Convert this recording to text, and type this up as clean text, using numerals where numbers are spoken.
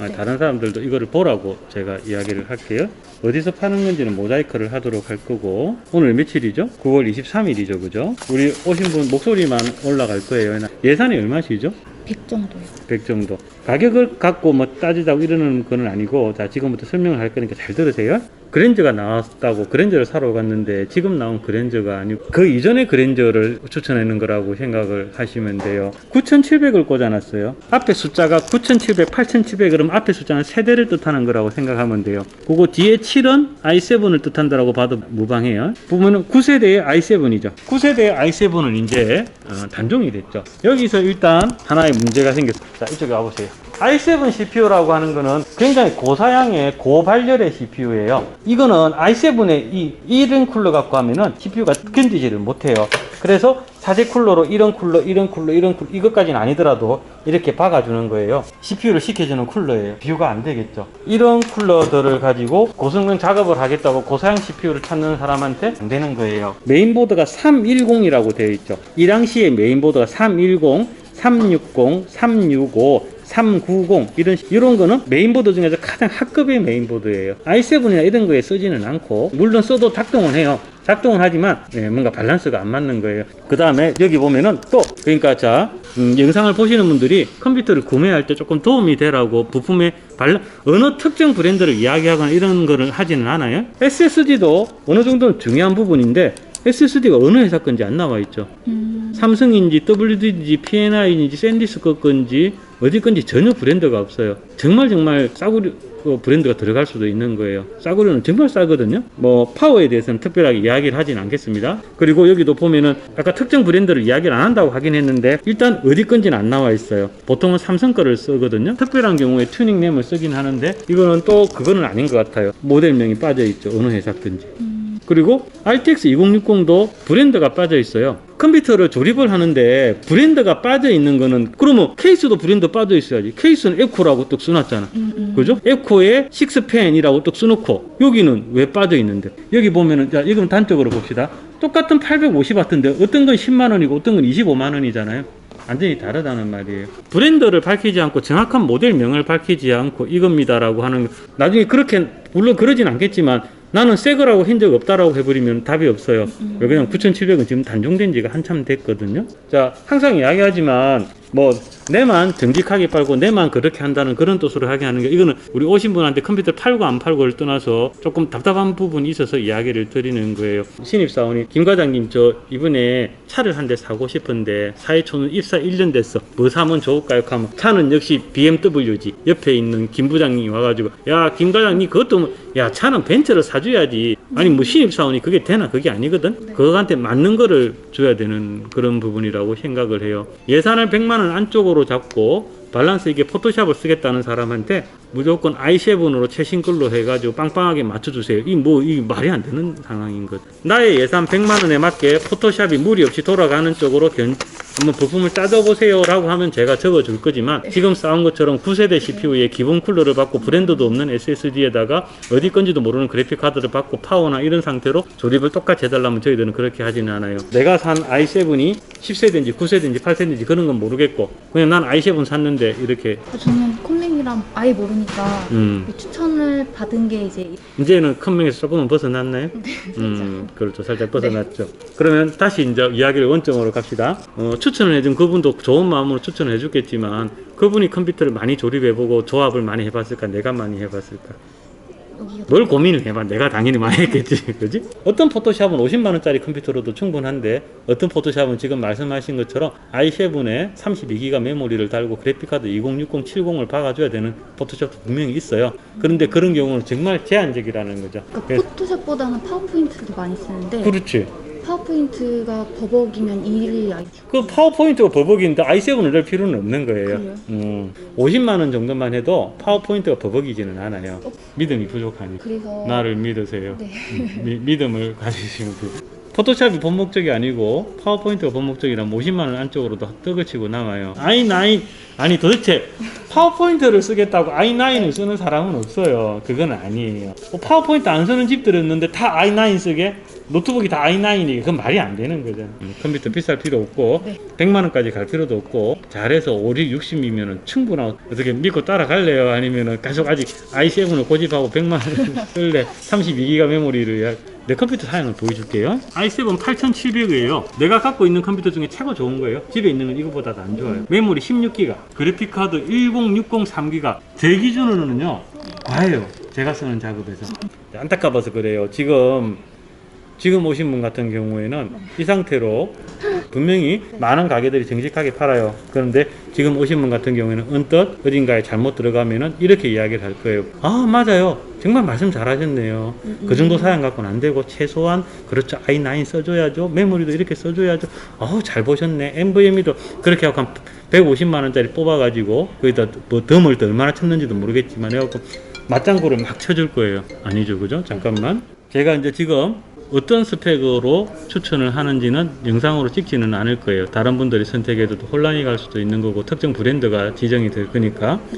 네. 다른 사람들도 이거를 보라고 제가 이야기를 할게요. 어디서 파는 건지는 모자이크를 하도록 할 거고, 오늘 며칠이죠? 9월 23일이죠, 그죠? 우리 오신 분 목소리만 올라갈 거예요. 예산이 얼마시죠? 100 정도요. 100 정도. 가격을 갖고 뭐 따지자고 이러는 건 아니고, 자, 지금부터 설명을 할 거니까 잘 들으세요. 그랜저가 나왔다고 그랜저를 사러 갔는데 지금 나온 그랜저가 아니고 그 이전의 그랜저를 추천하는 거라고 생각을 하시면 돼요. 9700을 꽂아놨어요. 앞에 숫자가 9700, 8700 그러면 앞에 숫자는 세대를 뜻하는 거라고 생각하면 돼요. 그거 뒤에 7은 i7을 뜻한다라고 봐도 무방해요. 보면은 9세대의 i7이죠. 9세대의 i7은 이제 단종이 됐죠. 여기서 일단 하나의 문제가 생겼어요. 자, 이쪽에 와보세요. i7 CPU라고 하는 거는 굉장히 고사양의 고발열의 CPU예요. 이거는 i7의 이 1인 쿨러 갖고 하면은 CPU가 견디지를 못해요. 그래서 4제 쿨러로 이런 쿨러, 이런 쿨러, 이런 쿨러, 이것까지는 아니더라도 이렇게 박아주는 거예요. CPU를 시켜주는 쿨러예요. 비교가 안 되겠죠. 이런 쿨러들을 가지고 고성능 작업을 하겠다고 고사양 CPU를 찾는 사람한테 안 되는 거예요. 메인보드가 310이라고 되어 있죠. 이 당시에 메인보드가 310, 360, 365, 390 이런 거는 메인보드 중에서 가장 하급의 메인보드예요. i7이나 이런 거에 쓰지는 않고, 물론 써도 작동은 해요. 작동은 하지만 뭔가 밸런스가 안 맞는 거예요. 그 다음에 여기 보면은 또 그러니까 자 영상을 보시는 분들이 컴퓨터를 구매할 때 조금 도움이 되라고 부품의 어느 특정 브랜드를 이야기하거나 이런 거를 하지는 않아요. SSD도 어느 정도는 중요한 부분인데 SSD가 어느 회사 건지 안 나와 있죠. 삼성인지 WD인지 P&I인지 샌디스코 건지 어디 건지 전혀 브랜드가 없어요. 정말 싸구려 브랜드가 들어갈 수도 있는 거예요. 싸구려는 정말 싸거든요. 뭐 파워에 대해서는 특별하게 이야기를 하진 않겠습니다. 그리고 여기도 보면은 아까 특정 브랜드를 이야기를 안 한다고 하긴 했는데 일단 어디 건지는 안 나와 있어요. 보통은 삼성 거를 쓰거든요. 특별한 경우에 튜닝램을 쓰긴 하는데 이거는 또 그거는 아닌 것 같아요. 모델명이 빠져 있죠. 어느 회사 건지. 그리고 RTX 2060도 브랜드가 빠져 있어요. 컴퓨터를 조립을 하는데 브랜드가 빠져 있는 거는 그러면 케이스도 브랜드 빠져 있어야지. 케이스는 에코라고 뚝 써놨잖아. 그죠? 에코에 식스펜이라고 뚝 써놓고 여기는 왜 빠져 있는데? 여기 보면은 자 이건 단적으로 봅시다. 똑같은 850W인데 어떤 건 10만원이고 어떤 건 25만원이잖아요. 완전히 다르다는 말이에요. 브랜드를 밝히지 않고 정확한 모델명을 밝히지 않고 이겁니다라고 하는, 나중에 그렇게 물론 그러진 않겠지만 나는 새 거라고 한 적 없다라고 해버리면 답이 없어요. 왜냐면 9700은 지금 단종된 지가 한참 됐거든요. 자, 항상 이야기하지만 뭐 내만 정직하게 팔고 내만 그렇게 한다는 그런 뜻으로 하게 하는 게, 이거는 우리 오신 분한테 컴퓨터 팔고 안 팔고를 떠나서 조금 답답한 부분이 있어서 이야기를 드리는 거예요. 신입사원이 김 과장님 저 이번에 차를 한 대 사고 싶은데 사회초는 입사 1년 됐어. 뭐 사면 좋을까요? 하면 차는 역시 BMW지. 옆에 있는 김 부장님이 와가지고 야 김 과장님 그것도 야 차는 벤츠를 사줘야지. 아니 뭐 신입사원이 그게 되나? 그게 아니거든. 그거한테 맞는 거를 줘야 되는 그런 부분이라고 생각을 해요. 예산을 100만원 안쪽으로 잡고 밸런스 있게 포토샵을 쓰겠다는 사람한테 무조건 i7으로 최신 걸로 해가지고 빵빵하게 맞춰주세요. 이 말이 안 되는 상황인 것. 나의 예산 100만원에 맞게 포토샵이 무리 없이 돌아가는 쪽으로 한번 부품을 짜줘보세요 라고 하면 제가 적어줄 거지만, 지금 싸운 것처럼 9세대 CPU에 기본 쿨러를 받고 브랜드도 없는 SSD에다가 어디 건지도 모르는 그래픽 카드를 받고 파워나 이런 상태로 조립을 똑같이 해달라면 저희들은 그렇게 하지는 않아요. 내가 산 i7이 10세대인지 9세대인지 8세대인지 그런 건 모르겠고 그냥 난 i7 샀는데 이렇게. 저는 컴맹이랑 아예 모르니까 추천을 받은 게 이제는 컴맹에서 조금은 벗어났나요? 그렇죠. 살짝 벗어났죠. 그러면 다시 이제 이야기를 원점으로 갑시다. 추천을 해준 그분도 좋은 마음으로 추천을 해줬겠지만 그분이 컴퓨터를 많이 조립해보고 조합을 많이 해봤을까? 내가 많이 해봤을까? 뭘 고민을 해봐. 내가 당연히 많이 했겠지. 그지? 어떤 포토샵은 50만원짜리 컴퓨터로도 충분한데 어떤 포토샵은 지금 말씀하신 것처럼 i7에 32기가 메모리를 달고 그래픽카드 2060, 70을 박아줘야 되는 포토샵도 분명히 있어요. 그런데 그런 경우는 정말 제한적이라는 거죠. 그러니까 포토샵보다는 파워포인트를 많이 쓰는데. 그렇지. 파워포인트가 버벅이면 일이 그 파워포인트가 버벅이는데 i7을 넣을 필요는 없는 거예요. 50만원 정도만 해도 파워포인트가 버벅이지는 않아요. 믿음이 부족하니. 그래서 나를 믿으세요. 네. 믿음을 가지시면 돼요. 포토샵이 본 목적이 아니고 파워포인트가 본 목적이라면 50만원 안쪽으로도 떡을 치고 남아요. i9 아니 도대체 파워포인트를 쓰겠다고 i9을 쓰는 사람은 없어요. 그건 아니에요. 파워포인트 안 쓰는 집들은 있는데 다 i9 쓰게? 노트북이 다 i9이니까 그건 말이 안 되는 거죠. 컴퓨터 비쌀 필요 없고 네. 100만 원까지 갈 필요도 없고 잘해서 5, 6, 60이면 충분하고 어떻게 믿고 따라갈래요? 아니면 계속 아직 i7을 고집하고 100만 원 쓸래? 32기가 메모리를 내 컴퓨터 사양을 보여줄게요. i7 8700이에요. 내가 갖고 있는 컴퓨터 중에 최고 좋은 거예요. 집에 있는 건 이거보다도 안 좋아요. 메모리 16기가, 그래픽카드 1060 3기가. 제 기준으로는요, 과해요. 제가 쓰는 작업에서. 안타까워서 그래요. 지금 오신 분 같은 경우에는 이 상태로 분명히 많은 가게들이 정직하게 팔아요. 그런데 지금 오신 분 같은 경우에는 언뜻 어딘가에 잘못 들어가면은 이렇게 이야기를 할 거예요. 아, 맞아요. 정말 말씀 잘하셨네요. 그 정도 사양 갖고는 안 되고 최소한 그렇죠. i9 써줘야죠. 메모리도 이렇게 써줘야죠. 잘 보셨네. NVMe도 그렇게 하고 한 150만 원짜리 뽑아가지고 거기다 뭐 덤을 또 얼마나 쳤는지도 모르겠지만 해갖고 맞장구를 막 쳐줄 거예요. 아니죠, 그죠? 잠깐만. 제가 이제 지금 어떤 스펙으로 추천을 하는지는 영상으로 찍지는 않을 거예요. 다른 분들이 선택해도 혼란이 갈 수도 있는 거고 특정 브랜드가 지정이 될 거니까.